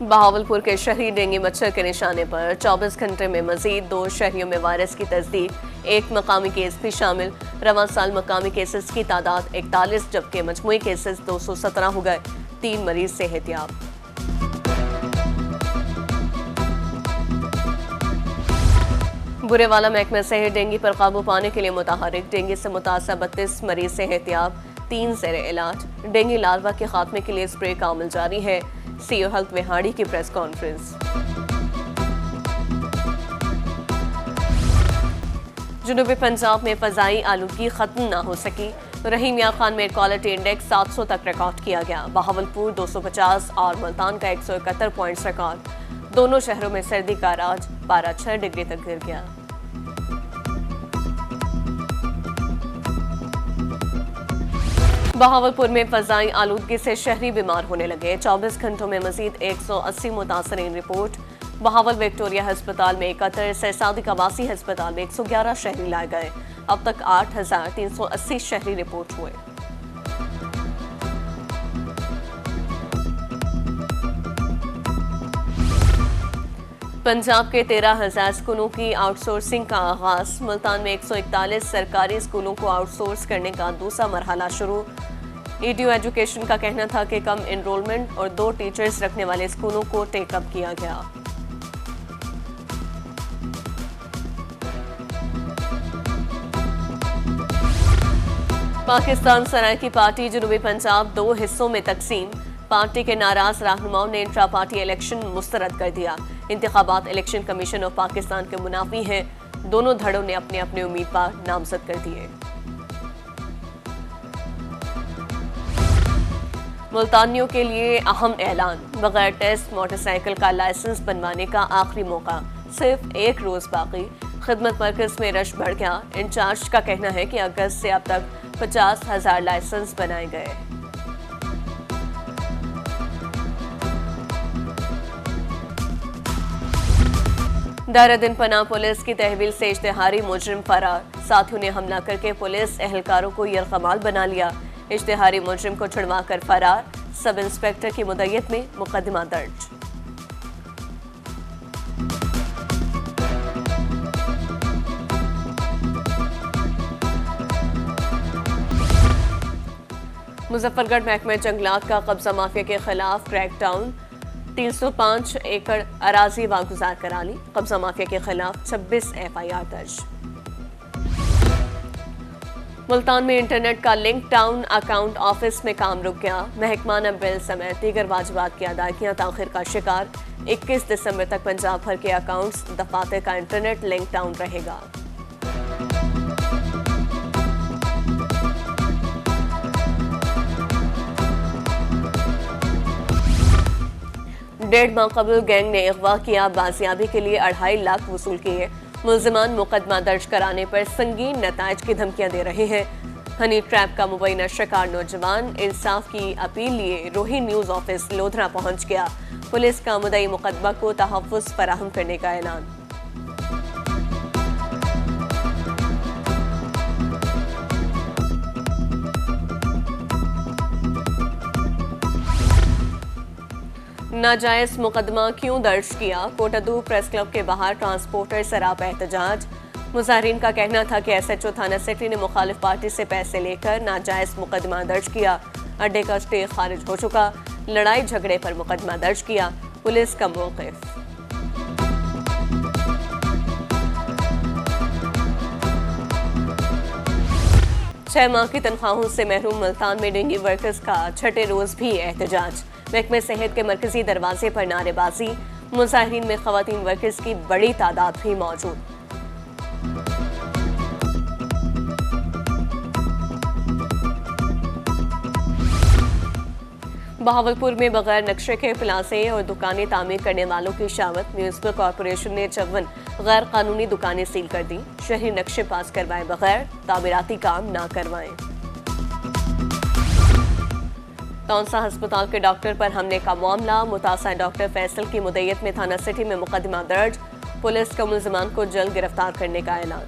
बहावलपुर के शहरी डेंगू मच्छर के निशाने पर 24 घंटे में मजीद 2 शहरियों में वायरस की तस्दीक, 1 मकामी केस भी शामिल। रवां साल मकामी केसेस की तादाद 41 जबकि मजमूई केसेस 217 हो गए। 3 मरीज सेहतियाब। बुरेवाला महकमा सेहत डेंगू पर काबू पाने के लिए मुतहरिक। डेंगू से मुतासर 32 मरीज सेहतियाब, 3 ज़ेरे इलाज। डेंगू लार्वा के खात्मे के लिए स्प्रे का अमल जारी है। सीओ हेल्थ विहाड़ी की प्रेस कॉन्फ्रेंस। जुनूबी पंजाब में फ़ज़ाई आलूगी ख़त्म ना हो सकी। रहीम या खान में क्वालिटी इंडेक्स 700 तक रिकॉर्ड किया गया। बहावलपुर 250 और मुल्तान का 171 पॉइंट्स रिकॉर्ड। दोनों शहरों में सर्दी का राज, पारा 6 डिग्री तक गिर गया। बहावलपुर में फ़ज़ाई आलूदगी से शहरी बीमार होने लगे। 24 घंटों में मजीद 180 मुतासरीन रिपोर्ट। बहावल विक्टोरिया अस्पताल में 71, सादिक आवासी अस्पताल में 111 शहरी लाए गए। अब तक 8380 शहरी रिपोर्ट हुए। पंजाब के 13,000 स्कूलों की आउटसोर्सिंग का आगाज। मुल्तान में 141 सरकारी स्कूलों को आउटसोर्स करने का दूसरा मरहला शुरू। ईडीयू एजुकेशन का कहना था कि कम एनरोलमेंट और 2 टीचर्स रखने वाले स्कूलों को टेकअप किया गया। पाकिस्तान सराय की पार्टी जुनूबी पंजाब 2 हिस्सों में तकसीम। पार्टी के नाराज रहनुमाओं ने इंट्रा पार्टी इलेक्शन मुस्तरद कर दिया। इंतखाबात इलेक्शन कमीशन ऑफ पाकिस्तान के मुनाफी हैं। दोनों धड़ों ने अपने अपने उम्मीदवार नामजद कर दिए। मुल्तानियों के लिए अहम ऐलान। बगैर टेस्ट मोटरसाइकिल का लाइसेंस बनवाने का आखिरी मौका, सिर्फ 1 रोज बाकी। खिदमत मरकज में रश बढ़ गया। इंचार्ज का कहना है कि अगस्त से अब तक 50,000 लाइसेंस बनाए गए। दारुद्दीन पनाह पुलिस की तहवील से इश्तिहारी मुजरिम फरार। साथियों ने हमला करके पुलिस एहलकारों को यरगमाल बना लिया। इश्तिहारी मुजरिम को छुड़वा कर फरार। सब इंस्पेक्टर की मुद्दत में मुकदमा दर्ज। मुजफ्फरगढ़ महकमा जंगलात का कब्जा माफिया के खिलाफ क्रैकडाउन। 305 एकड़ अराजी वागुजार करा ली। कब्जा माफिया के खिलाफ 26 FIR दर्ज। मुल्तान में इंटरनेट का लिंक टाउन अकाउंट ऑफिस में काम रुक गया। महकमाना बिल समेत दीगर वाजिबात की अदायगियां ताखिर का शिकार। 21 दिसंबर तक पंजाब भर के अकाउंट्स दफातर का इंटरनेट लिंक टाउन रहेगा। डेढ़ माह कबल गैंग ने अगवा किया। बाजियाबी के लिए 2.5 लाख वसूल किए। मुल्जिमान मुकदमा दर्ज कराने पर संगीन नताइज की धमकियां दे रहे हैं। हनी ट्रैप का मुबैना शिकार नौजवान इंसाफ की अपील लिए रोही न्यूज ऑफिस लोधरा पहुंच गया। पुलिस का मुद्दई मुकदमा को तहफ़्फ़ुज़ फराहम करने का ऐलान। नाजायज मुकदमा क्यों दर्ज किया? कोटादू प्रेस क्लब के बाहर ट्रांसपोर्टर सरापा एहतजाज। मुजाहिरीन का कहना था कि SHO थाना सिटी ने मुखालिफ पार्टी से पैसे लेकर नाजायज मुकदमा दर्ज किया। अड्डे का स्टे खारिज हो चुका। लड़ाई झगड़े पर मुकदमा दर्ज किया। पुलिस का मौक़िफ़। छह माह की तनख्वाहों से महरूम मुल्तान में डेंगू वर्कर्स का छठे रोज भी एहतजाज। महकमे सेहत के मरकजी दरवाजे पर नारेबाजी। मुजाहिरीन में खवातीन वर्कर्स की बड़ी तादाद भी मौजूद। बहावलपुर में बगैर नक्शे के प्लाजे और दुकानें तामीर करने वालों की शामत। म्यूनिसिपल कॉरपोरेशन ने 54 गैर कानूनी दुकानें सील कर दी। शहरी नक्शे पास करवाए बगैर तामीराती काम ना करवाएं। तौंसा अस्पताल के डॉक्टर पर हमले का मामला। मुतासर डॉक्टर फैसल की मुद्दत में थाना सिटी में मुकदमा दर्ज। पुलिस का मुल्जिमान को जल्द गिरफ्तार करने का ऐलान।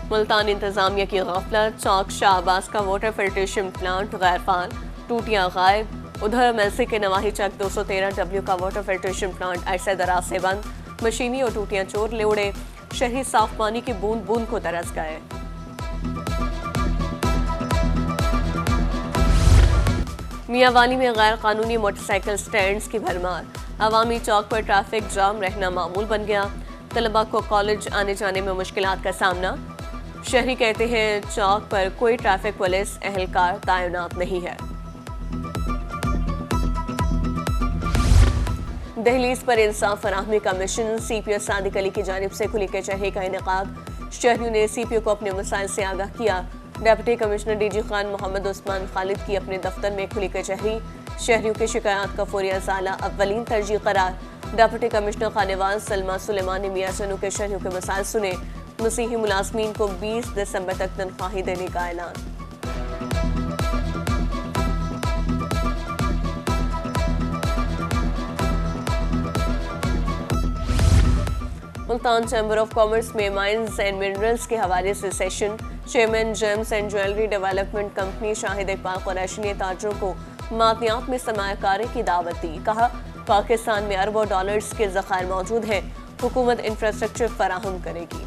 मुल्तान इंतजामिया की गफलत, चौक शाहबाज का वाटर फिल्ट्रेशन प्लांट गैर फाल, टूटियां गायब। उधर मेलसी के नवाही चक 213W का वाटर फिल्ट्रेशन प्लांट अरसे दराज से बंद, मशीनी और टूटियां चोर ले उड़े। शहरी साफ पानी की बूंद बूंद को तरस गए। मियांवाली में गैर कानूनी मोटरसाइकिल स्टैंड्स की भरमार, अवामी चौक पर ट्रैफिक जाम रहना मामूल बन गया। तलबा को कॉलेज आने जाने में मुश्किलात का सामना। शहरी कहते हैं चौक पर कोई ट्रैफिक पुलिस एहलकार तैनात नहीं है। दहलीज पर इंसाफ फराहमी का मिशन, CPO सादिक अली की जानिब से खुली कचहरी का इनेकाद। शहरियों ने CPO को अपने मसाइल से आगाह किया। Deputy commissioner DG Khan Mohammad Usman Khalid की अपने दफ्तर में खुली कचहरी। शहरियों की शिकायत का फौरी अज़ाला अव्वलीन तरजीह करार। डिप्टी कमिश्नर खानेवाल सलमा सुलेमान ने मियां चनू के शहरियों के मसाइल सुने। मसीही मुलाजमीन को 20 दिसंबर तक तनख्वाही देने का ऐलान। मुल्तान चैम्बर ऑफ कॉमर्स में माइंस एंड मिनरल्स के हवाले से session. Chairman James and jewellery development company Shahid Iqbal Qureshi ने ताजरों को मादनियात में सरमायाकारी की दावत दी। कहा पाकिस्तान में अरबों डॉलर्स के ज़खायर मौजूद हैं, हुकूमत इंफ्रास्ट्रक्चर फराहम करेगी।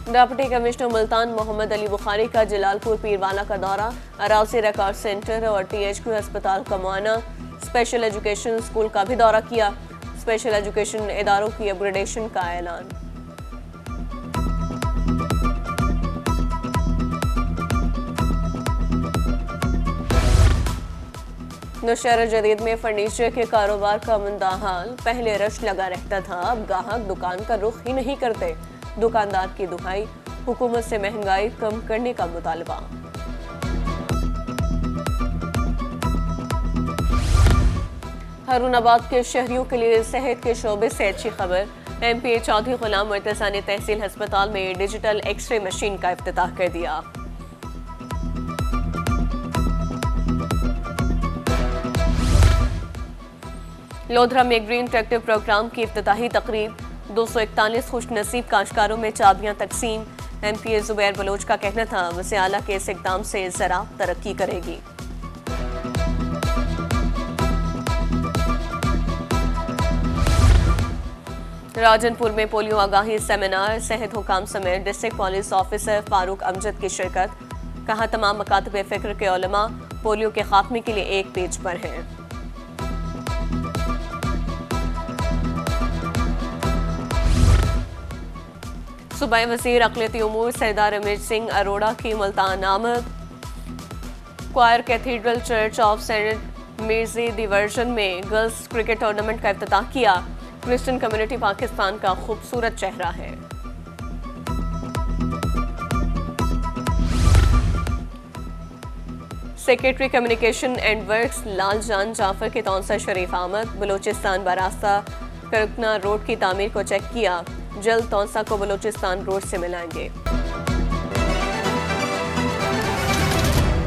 डिप्टी कमिश्नर मुल्तान मोहम्मद अली बुखारी का जलालपुर पीरवाला का दौरा, अरावसी रिकॉर्ड सेंटर और THQ अस्पताल का मुआयना। स्पेशल एजुकेशन स्कूल का भी दौरा किया। स्पेशल एजुकेशन इदारों की अपग्रेडेशन का ऐलान। नौशहरा जदीद में फर्नीचर के कारोबार का मंदाहाल, पहले रश लगा रहता था, अब गाहक दुकान का रुख ही नहीं करते। दुकानदार की दुहाई, हुकूमत से महंगाई कम करने का मुतालबा। हारूनाबाद के शहरियों के लिए सेहत के शोबे से अच्छी खबर। MPA चौधरी गुलाम मुर्तज़ा ने तहसील अस्पताल में डिजिटल एक्सरे मशीन का इफ्तिताह कर दिया। लोधरा में ग्रीन ट्रैक्टर प्रोग्राम की इफ्तिताही तकरीब, 241 खुश नसीब काश्तकारों में चाबियां तकसीम। MPA जुबैर बलोच का कहना था वसे आला के इस इक़दाम से ज़राअत तरक्की करेगी। राजनपुर में पोलियो आगाही सेमिनार, सेहत हुकाम समेत district police officer Farooq Amjad की शिरकत। कहा तमाम मकातब फ़िक्र के उलमा पोलियो के खात्मे के लिए एक पेज पर हैं। सूबाई वज़ीर अक़लियती उमूर सरदार अमीर सिंह अरोड़ा की मुल्तान आमद। क्वायर कैथीड्रल चर्च ऑफ सेंट मिर्जी डिवर्जन में गर्ल्स क्रिकेट टूर्नामेंट का इफ्तिताह किया। क्रिश्चियन कम्युनिटी पाकिस्तान का खूबसूरत चेहरा है। Secretary communication and works Laljan Jafar के तौंसा शरीफ आमद। बलोचिस्तान बरास्ता करकना रोड की तामीर को चेक किया। जल्द तौंसा को बलोचिस्तान रोड से मिलाएंगे।